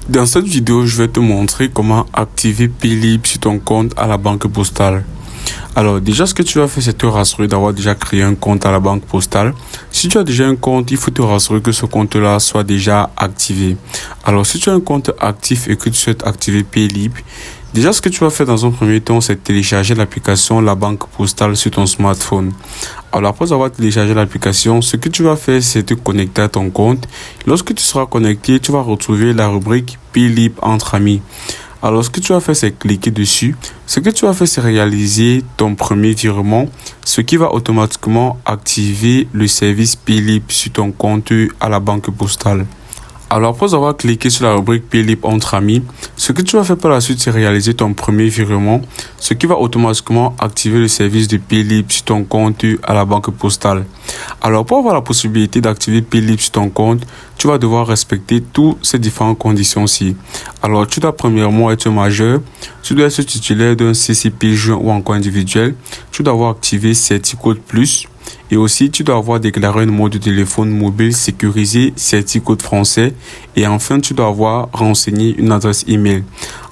Dans cette vidéo, je vais te montrer comment activer Paylib sur ton compte à la banque postale. Alors déjà, ce que tu vas faire, c'est te rassurer d'avoir déjà créé un compte à la banque postale. Si tu as déjà un compte, il faut te rassurer que ce compte-là soit déjà activé. Alors si tu as un compte actif et que tu souhaites activer Paylib, déjà ce que tu vas faire dans un premier temps, c'est télécharger l'application La Banque Postale sur ton smartphone. Alors après avoir téléchargé l'application, ce que tu vas faire, c'est te connecter à ton compte. Lorsque tu seras connecté, tu vas retrouver la rubrique Paylib entre amis. Alors, ce que tu vas faire, c'est cliquer dessus. Ce que tu vas faire, c'est réaliser ton premier virement, ce qui va automatiquement activer le service Paylib sur ton compte à la banque postale. Alors, après avoir cliqué sur la rubrique Paylib entre amis, ce que tu vas faire par la suite, c'est réaliser ton premier virement, ce qui va automatiquement activer le service de Paylib sur ton compte à la banque postale. Alors, pour avoir la possibilité d'activer Paylib sur ton compte, tu vas devoir respecter toutes ces différentes conditions-ci. Alors, tu dois premièrement être majeur, tu dois être titulaire d'un CCP joint ou encore individuel, tu dois avoir activé Certicode Plus. Et aussi, tu dois avoir déclaré un numéro de téléphone mobile sécurisé, Certicode français. Et enfin, tu dois avoir renseigné une adresse email.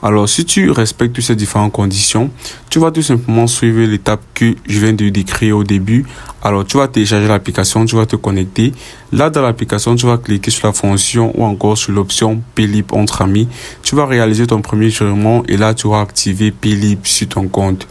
Alors, si tu respectes toutes ces différentes conditions, tu vas tout simplement suivre l'étape que je viens de décrire au début. Alors, tu vas télécharger l'application, tu vas te connecter. Là, dans l'application, tu vas cliquer sur la fonction ou encore sur l'option Paylib entre amis. Tu vas réaliser ton premier virement et là, tu vas activer Paylib sur ton compte.